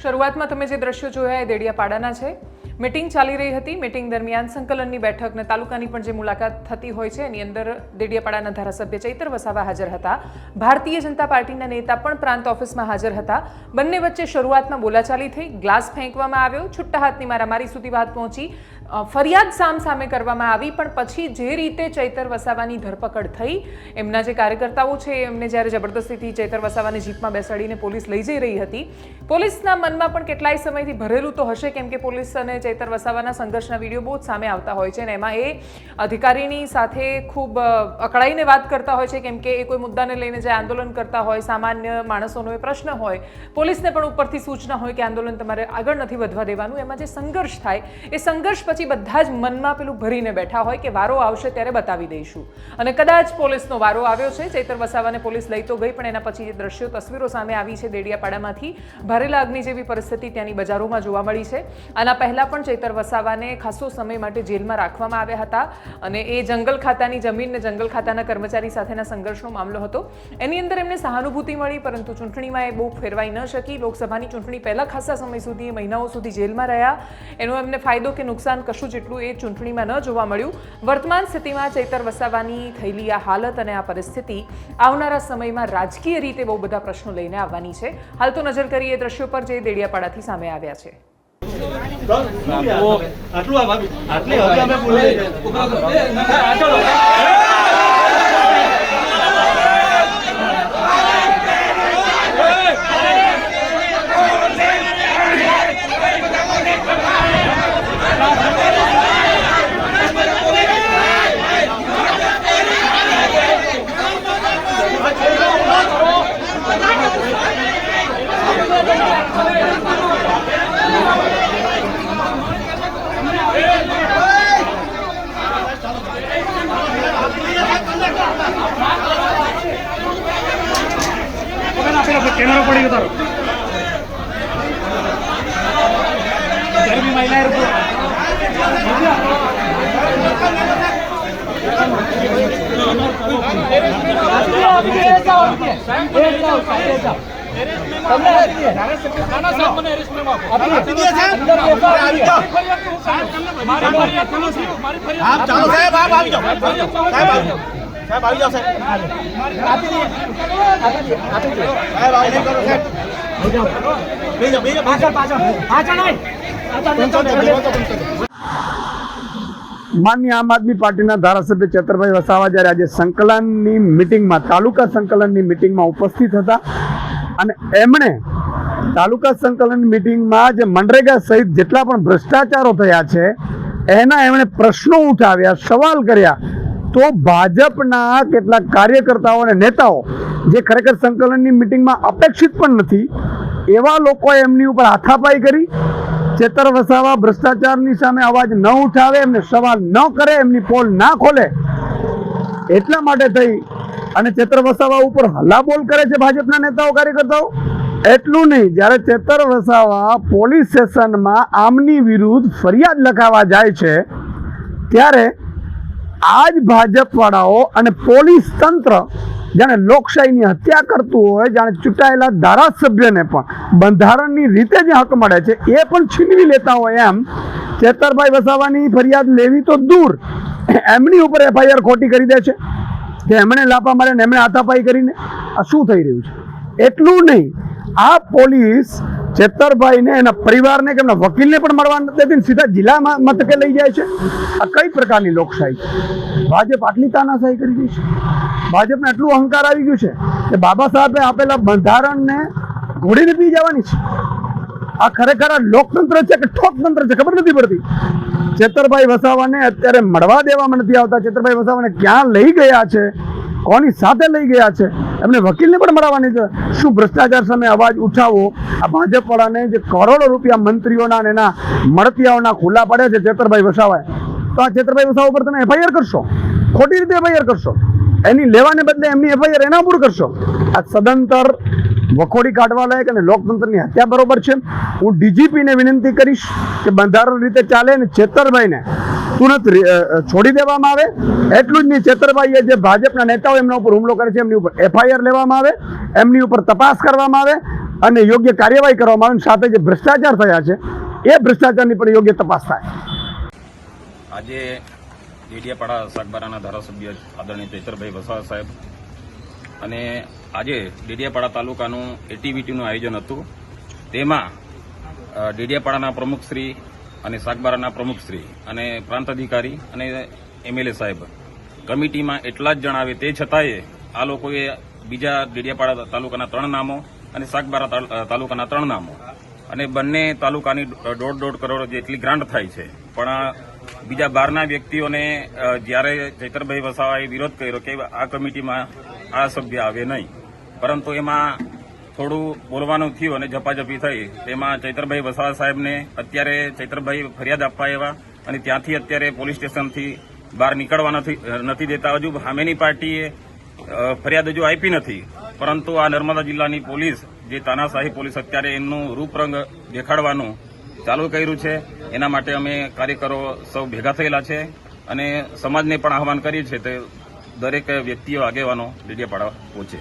શરૂઆતમાં તમે જે દ્રશ્યો જોયા એ દેડિયાપાડાના છે. મીટિંગ ચાલી રહી હતી. મીટિંગ દરમિયાન સંકલનની બેઠક અને તાલુકાની પણ જે મુલાકાત થતી હોય છે એની અંદર દેડિયાપાડાના ધારાસભ્ય ચૈતર વસાવા હાજર હતા. ભારતીય જનતા પાર્ટીના નેતા પણ પ્રાંત ઓફિસમાં હાજર હતા. બંને વચ્ચે શરૂઆતમાં બોલાચાલી થઈ, ગ્લાસ ફેંકવામાં આવ્યો, છુટ્ટા હાથની મારામારી સુધી વાત પહોંચી, ફરિયાદ સામસામે કરવામાં આવી. પણ પછી જે રીતે ચૈતર વસાવાની ધરપકડ થઈ, એમના જે કાર્યકર્તાઓ છે એમને જ્યારે જબરદસ્તીથી ચૈતર વસાવાની જીપમાં બેસાડીને પોલીસ લઈ જઈ રહી હતી. પોલીસના મનમાં પણ કેટલાય સમયથી ભરેલું તો હશે, કેમ કે પોલીસ અને ચૈતર વસાવાના સંઘર્ષના વિડીયો બહુ જ સામે આવતા હોય છે અને એમાં એ અધિકારીની સાથે ખૂબ અકળાઈને વાત કરતા હોય છે, કેમ કે એ કોઈ મુદ્દાને લઈને જે આંદોલન કરતા હોય, સામાન્ય માણસોનો એ પ્રશ્ન હોય, પોલીસને પણ ઉપરથી સૂચના હોય કે આંદોલન તમારે આગળ નથી વધવા દેવાનું. એમાં જે સંઘર્ષ થાય એ સંઘર્ષ પછી બધા જ મનમાં પેલું ભરીને બેઠા હોય કે વારો આવશે ત્યારે બતાવી દઈશું. અને કદાચ પોલીસનો વારો આવ્યો છે. ચૈતર વસાવાને પોલીસ લઈ તો ગઈ, પણ એના પછી જે દ્રશ્યો તસવીરો સામે આવી છે દેડિયાપાડામાંથી, ભરેલા અગ્નિ જેવી પરિસ્થિતિ ત્યાંની બજારોમાં જોવા મળી છે. આના પહેલા પણ ચૈતર વસાવાને ખાસો સમય માટે જેલમાં રાખવામાં આવ્યા હતા અને એ જંગલ ખાતાની જમીન ને જંગલ ખાતાના કર્મચારી સાથેના સંઘર્ષનો મામલો હતો. એની અંદર એમને સહાનુભૂતિ મળી, પરંતુ ચૂંટણીમાં એ બહુ ફેરવાઈ ન શકી. લોકસભાની ચૂંટણી પહેલા ખાસા સમય સુધી, મહિનાઓ સુધી જેલમાં રહ્યા. એનો એમને ફાયદો કે નુકસાન કશું જેટલું એ ચૂંટણીમાં ન જોવા મળ્યું. વર્તમાન સ્થિતિમાં ચૈતર વસાવાની થયેલી આ હાલત અને આ પરિસ્થિતિ આવનારા સમયમાં રાજકીય રીતે બહુ બધા પ્રશ્નો લઈને આવવાની છે. હાલ તો નજર કરીએ દ્રશ્યો પર જે દેડિયાપાડાથી સામે આવ્યા છે. कैमरा पड़ी उतारो भी महिला માનनीय आम आदमी पार्टीना धारासभ्य चैतरभाई वसावा જ્યારે આજે સંકલનની મીટિંગમાં, તાલુકા સંકલનની મીટિંગમાં ઉપસ્થિત હતા અને એમણે તાલુકા સંકલન મીટિંગમાં જે મનરેગા સહિત જેટલા પણ ભ્રષ્ટાચારો થયા છે એના એમણે પ્રશ્નો ઉઠાવ્યા, સવાલ કર્યા. તો ભાજપના કેટલાક કાર્યકર્તાઓ અને નેતાઓ જે ખરેખર સંકલનની મીટિંગમાં અપેક્ષિત પણ નથી, એવા લોકોએ એમની ઉપર હાથાપાઈ કરી. ચૈતર વસાવા ભ્રષ્ટાચારની સામે અવાજ ન ઉઠાવે, એમને સવાલ ન કરે, એમની પોલ ના ખોલે, એટલા માટે થઈ અને ચૈતર વસાવા ઉપર હલ્લાબોલ કરે છે ભાજપના નેતાઓ, કાર્યકર્તાઓ. એટલું નહીં, જ્યારે ચૈતર વસાવા પોલીસ સ્ટેશનમાં આમની વિરુદ્ધ ફરિયાદ લખાવા જાય છે ત્યારે આ જ ભાજપવાળાઓ અને પોલીસ તંત્ર જાણે લોકશાહીની હત્યા કરતું હોય, જાણે ચૂંટાયેલા ધારાસભ્યને પણ બંધારણની રીતે જે હક મળે છે એ પણ છીનવી લેતા હોય એમ ચૈતરભાઈ વસાવાની ફરિયાદ લેવી તો દૂર, એમની ઉપર FIR ખોટી કરી દે છે કે એમણે લાપા મારે ને એમણે હાથાપાઈ કરીને. આ શું થઈ રહ્યું છે? એટલું નહીં, આ પોલીસ ચૈતરભાઈને, એના પરિવારને કે એમના વકીલને પણ મળવા નથી દેતી, સીધા જિલ્લા મથકે લઈ જાય છે. આ કઈ પ્રકારની લોકશાહી છે? ભાજપ આટલી તાનાશાહી કરી રહી છે. ભાજપને એટલું અહંકાર આવી ગયું છે કે બાબા સાહેબે આપેલા બંધારણને ઘોડીને પી જવાની છે. આ ખરેખર આ લોકતંત્ર છે કે ઠોકતંત્ર છે ખબર નથી પડતી. ચૈતરભાઈ વસાવાને અત્યારે મળવા દેવામાં નથી આવતા. ચૈતરભાઈ વસાવાને ક્યાં લઈ ગયા છે કોની સાથે લઈ ગયા છે, એમને વકીલને પણ મળવાની છે. શું ભ્રષ્ટાચાર સામે અવાજ ઉઠાવવો, આ ભાજપવાળાને જે કરોડો રૂપિયા મંત્રીઓના અને એના મળતિયાઓના ખુલ્લા પડે છે ચેતરભાઈ વસાવાએ, તો આ ચેતરભાઈ વસાવા ઉપર તમે એફઆઈઆર કરશો, ખોટી રીતે એફઆઈઆર કરશો, એની લેવાને બદલે એમની એફઆઈઆર એના ઉપર કરશો. આ સદંતર વખોડી કાઢવા લાયક અને લોકતંત્રની હત્યા બરોબર છે. હું ડીજીપીને વિનંતી કરીશ કે બંધારણ રીતે ચાલે અને ચેતરભાઈને તુરંત છોડી દેવામાં આવે. એટલું જ નહીં, ચેતરભાઈએ જે ભાજપના નેતાઓ એમના ઉપર હુમલો કરે છે એમની ઉપર એફઆઈઆર લેવામાં આવે, એમની ઉપર તપાસ કરવામાં આવે અને યોગ્ય કાર્યવાહી કરવામાં આવે. સાથે જે ભ્રષ્ટાચાર થયા છે એ ભ્રષ્ટાચારની પણ યોગ્ય તપાસ થાય. આજે ડેડિયાપાડા સાગબારાના ધારાસભ્ય આદરણીય ચૈતરભાઈ વસાવા સાહેબ અને આજે ડેડિયાપાડા તાલુકાનું એટીવીટીનું આયોજન હતું. તેમાં ડેડિયાપાડાના પ્રમુખશ્રી અને સાગબારાના પ્રમુખશ્રી અને પ્રાંત અધિકારી અને એમએલએ સાહેબ કમિટીમાં એટલા જ જણાવે તે છતાંય આ લોકોએ બીજા ડેડિયાપાડા તાલુકાના 3 નામો અને સાગબારા તાલુકાના 3 નામો અને બંને તાલુકાની 1.5 કરોડ જેટલી ગ્રાન્ટ થાય છે. પણ બીજા બહારના વ્યક્તિઓને જ્યારે ચૈતરભાઈ વસાવાએ વિરોધ કર્યો કે આ કમિટીમાં આ સભ્ય આવે નહીં, પરંતુ એમાં થોડું બોલવાનું થયું અને ઝપાઝપી થઈ. તેમાં ચૈતરભાઈ વસાવા સાહેબને અત્યારે ચૈતરભાઈ ફરિયાદ આપવા આવ્યા અને ત્યાંથી અત્યારે પોલીસ સ્ટેશનથી બહાર નીકળવા નથી દેતા. હજુ સામેની પાર્ટીએ ફરિયાદ હજુ આપી નથી, પરંતુ આ નર્મદા જિલ્લાની પોલીસ જે તાનાશાહી પોલીસ અત્યારે એમનું રૂપરંગ દેખાડવાનું ચાલુ કર્યું છે. એના માટે અમે કાર્યકરો સૌ ભેગા થયેલા છે અને સમાજને પણ આહવાન કરીએ છીએ કે દરેક વ્યક્તિઓ આગેવાનો ડેડિયાપાડા પહોંચે.